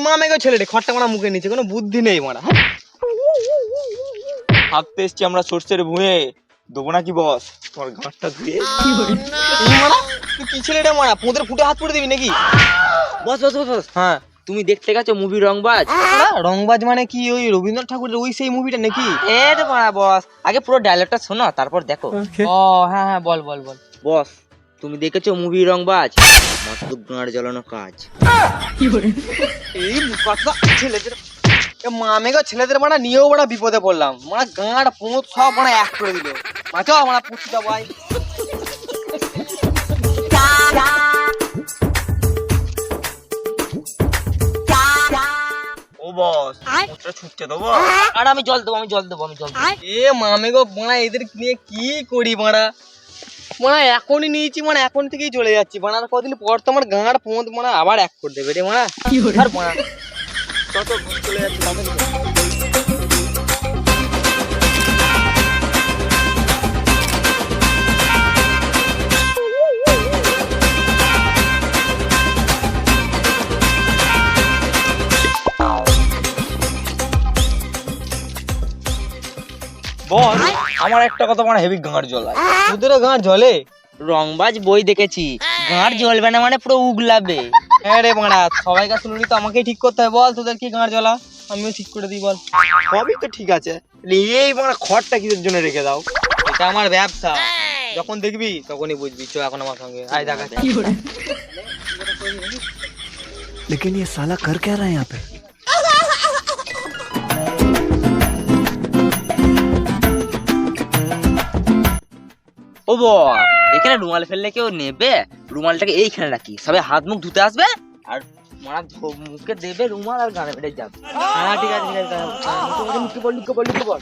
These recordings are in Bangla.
মামেগো ছেলেটা খড়টা মারা মুখে নিচে, কোনো বুদ্ধি নেই মারা। ভাবতে এসছি আমরা সর্ষের ভুঁয়ে দেবো নাকি বস তোমার ঘাটটা ধুয়ে? তুই কি ছেলেটা মারা, পোঁদের ফুটে হাত পুড়ে দিবি নাকি? বস বস বস বস, হ্যাঁ তুমি দেখতে গেছো মুভি রংবাজ? রংবাজ মানে কি ওই রবীন্দ্রনাথ ঠাকুরের ওই সেই মুভিটা নাকি? এ তো মারা বস, আগে পুরো ডায়লগটা শোনো তারপর দেখো। ও হ্যাঁ হ্যাঁ বল বল বল। বস তুমি দেখেছো মুভি রংবাজ? মস্ত গাঁড় জ্বালানো কাজ। এই কথা ছেলেদের মামেগো ছেলেদের মারা নিয়েও বড় বিপদে পড়লাম মারা, গাঁড় পোঁত সব মারা এক করে দিল। মাচো মারা পুষিটা ভাই। ও বস ওটা ছুটতে দেবো? আর আমি জল দেবো, আমি জল দেবো, আমি জল দেবো। এ মামেগো মারা এদের নিয়ে কি করি মারা, মারা এখনই নিয়েছি মারা, এখন থেকেই চলে যাচ্ছি মারা, আর কদিন পর তো আমার গাঁড় পোঁত মারা আবার এক করে দেবে রে মারা। আর মারা কত চলে যাচ্ছে তাড়াতাড়ি করো। বস আমার একটা কথা মানে হেভি গাঁড় জ্বলায়। তোদেরও গাঁড় জ্বলে? রংবাজ বই দেখেছি, গাঁড় জ্বলবে না মানে পুরো উগলাবে। হ্যাঁ রে মারা, সবাইকার শুনলি তো আমাকেই ঠিক করতে হয়, বল তোদের কি গাঁড় জ্বলা, আমিও ঠিক করে দিই বল। সবই তো ঠিক আছে, এই মানে খড়টা কিসের জন্য রেখে দাও? এটা আমার ব্যবসা, যখন দেখবি তখনই বুঝবি। চো এখন আমার সঙ্গে আয় দেখা। लेकिन ये साला कर क्या रहा है यहाँ पे? ও বস এখানে রুমাল ফেললে কেউ নেবে? রুমালটাকে এইখানে রাখি, সবাই হাত মুখ ধুতে আসবে আর মারা মুখে দেবে রুমাল আর গানে বেড়ে যাবে। হ্যাঁ ঠিক আছে ঠিক আছে, লিখে বল লিখে বল লিখে বল।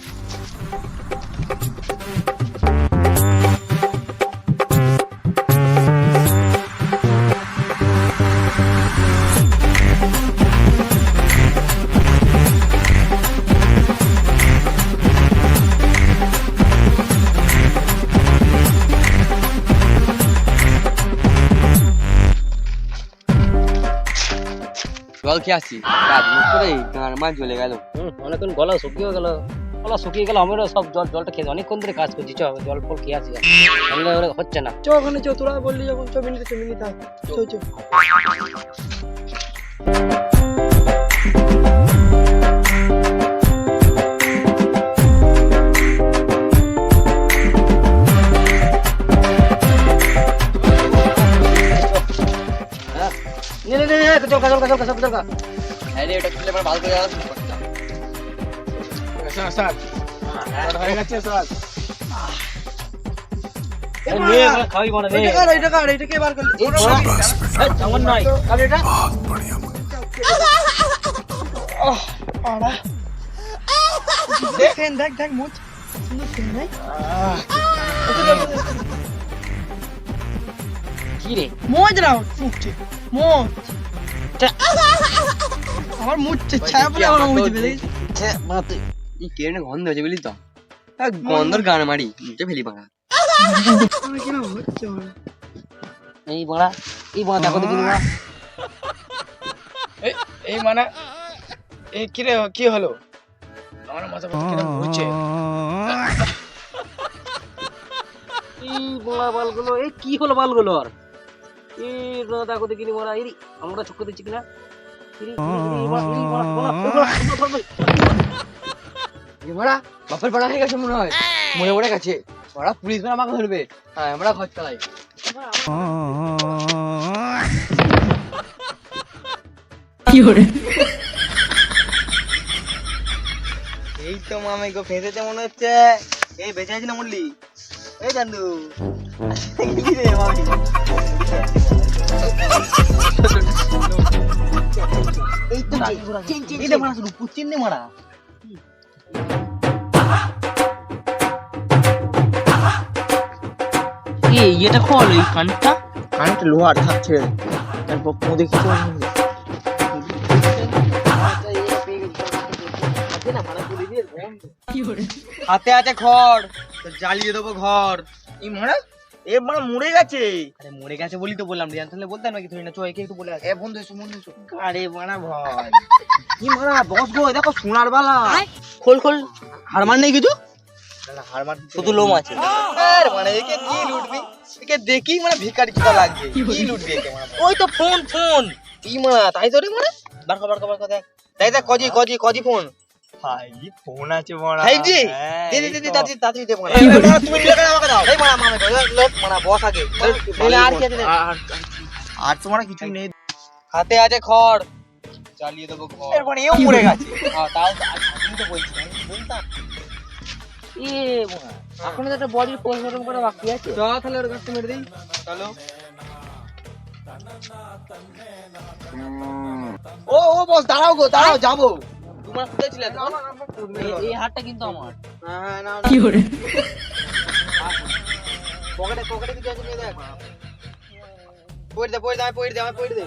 জল খেয়ে আসছি, রাত মুখ করে গান মান চলে গেল। অনেকক্ষণ গলা শুকিয়ে গেল, গলা শুকিয়ে গেল। আমরা সব জলটা খেয়ে অনেকক্ষণ ধরে কাজ করছি। চ জল ফল খেয়ে আসি, হচ্ছে না। চো ওখানে চো, তোরা বললি যখন চো মিনিট চো চো। আরে ওটা খুলে পরে ভালো করে যাওয়া শুরু করতে হবে। হয়ে গেছে স্যার। খাওয়াই মানে এইটাকে বার করলি তেমন নয়। बहुत बढ़िया मुन्ना। দেখ দেখ মুখ কি রে মোজ না মুখছে মোজ আমার মুখছে ছায়া পড়ে আমার মুখ দিবে দেখিস। এই কেরনে গন্ধ হয়েছে বুঝলি তো, গন্ধর গান মারি মুখে ফেলি পাকা। আমার কি না হচ্ছে আমার। এই বড়া, এই বড়া দেখো দেখি বড়া। এই মানে এই কি রে, কি হলো? আমার মাথা ব্যথা কিরকম হচ্ছে? এই বড়া বালগুলো, এই কি হলো বালগুলো? আর এই বড়া দেখো দেখি বড়া। এই আমরা চোখ দিচ্ছি কিনা? বাপের পাড়া হয়ে গেছে মনে হয়, মনে পড়ে গেছে। ওরা পুলিশ মানে আমাকে ধরবে, হ্যাঁ আমরা খোঁজ চালাই। এই তো মামাইকে ফেঁসেছে মনে হচ্ছে। এই বেঁচে আছি না মরলি? এই চান্দু কি রে মামি? এই তো এই দে মারা শুধু পুচিন দে মারা। এই এটা খোল, এই কানটা কানটা লোহার থাকছে, তারপর দেখি তো হাতে আছে খড়, তো জ্বালিয়ে দেবো ঘর। এই মহারাজ এ মানে মরে গেছে। আরে মরে গেছে বলি তো বললাম, রিয়ান তাহলে বলতাম নাকি তুই না, চো একে একটু বলে আসি। এ বন্ধু এসো বন্ধু এসো। আরে মানা ভাই কি মারা বস গো, দেখো সোনার বালা। খোল খোল, হারমান নেই কিছু, হার মার শুধু লোম আছে। আরে মানে একে কি লুটবি, একে দেখি মানে ভিখারি কিটা লাগছে, কি লুটবি একে মানে। ওই তো ফোন ফোন কি মারা তাই তো রে মানে, বার কর দেখ দেখ দেখ, কজি ফোন, ভাই ফোন আছে মারা। 5G হ্যাঁ, দে এই দে দে তো। তাড়াতাড়ি দে মারা। এই মারা তুমি নিলে কেন আমাকে দাও? এই মারা মামে কই লোক মারা বস আগে, নইলে আর কি আছে দেখ। আর তোমার কিছু নেই। হাতে আছে খড়, চালিয়ে দেবো খড়। এর মানে এও মরে গেছে। হ্যাঁ তাও তো আমি তো বলছি, আমি বলতাম। এ বাবা, এখনো তো একটা বডির পোস্টমর্টম করা বাকি আছে। চ তাহলে ওর কাছে মেরে দেই, চলো। ও ও বস দাঁড়াও গো, দাঁড়াও যাবো। তোমার কোথায় ছিলে তো? এই হাতটা কিন্তু আমার। হ্যাঁ না কি করে পকেটে কিছু আছে নিয়ে দেখ। পড়ে দে আমি পড়ে দে।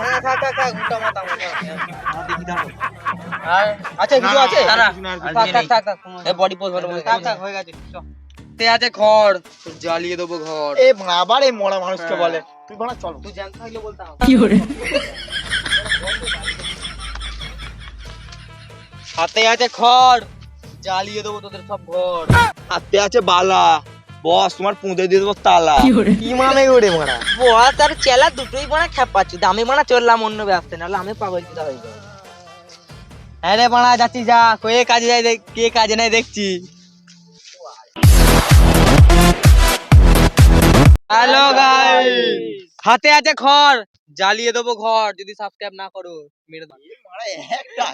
হ্যাঁ থাক উল্টা মাথা আচ্ছা কিছু আছে? দাঁড়া, থাক এই বডি পোস্টমর্টম থাক হয়ে গেছে। তে আছে খড়, জ্বালিয়ে দেবো ঘর। এ আবার এই মরা মানুষকে বলে তুই বলা চল। তুই জানতে থাকলে বলতাম। কি করে হাতে আছে খড়, জ্বালিয়ে দেবো তোদের সব ঘর। হাতে আছে বালা, বস তোমার পুঁতে দিয়ে দেবো তালা। কি করে কি মানে ওরে মারা, বস আর চেলা দুটোই বানা খেপাচ্ছি, আমি বানা চললাম অন্য ব্যবসায়, নাহলে আমি পাগল চিন্তা হয়ে যাবো। হ্যাঁ রে বানা যাচ্ছি যা, কয়ে কাজে যাই দেখ, কে কাজে নাই দেখছি। হ্যালো গাইস, হাতে আছে খড়, জ্বালিয়ে দেবো ঘর, যদি সাবস্ক্রাইব না করো মেরে দাও। মারা একটা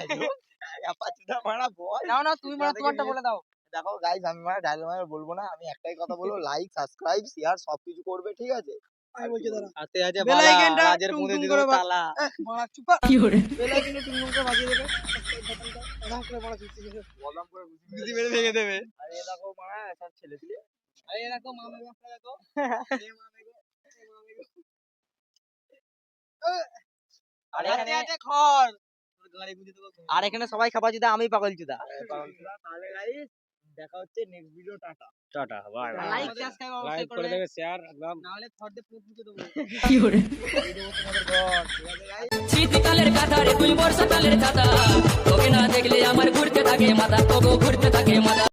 আপাতত মারা বল। না তুমি মারা তোমারটা বলে দাও। দেখো গাইস আমি মারা ডায়লগ মারা বলবো না, আমি একটাই কথা বলবো, লাইক সাবস্ক্রাইব শেয়ার সবকিছু করবে, ঠিক আছে? আমি বলছি দাঁড়া। হাতে আছে বেল বালা, আইকনটা রাজের টুং মুদে টুং দিয়ে করে দেবো তালা। মারা চুপ কর। কি করে বেল আইকনে টুং করে বাজিয়ে দেবে। যদি মেরে ভেঙে দেবে। আরে দেখো মারা সব ছেলে ছেলে। আরে দেখো মামা ব্যবসা দেখো। আর হাতে এখানে আছে খড়, গাড়ি গুঁজে দেবো ঘর। আর এখানে সবাই খাপা চিদা, আমি পাগল চিদা। তাহলে গাইস দেখা হচ্ছে next video. Tata tata bye like subscribe অবশ্যই করবে। দেবে শেয়ার একদম না হলে খড় দিয়ে পুঁত গুঁজে দেবো। কি করে এই দেবো তোমাদের ঘর, ঠিক আছে গাইস? শীতকালের কাঁথা রে তুই বর্ষাকালের ছাতা, তোকে না দেখলে আমার ঘুরতে থাকে মাথা, তবু ঘুরতে থাকে মাথা।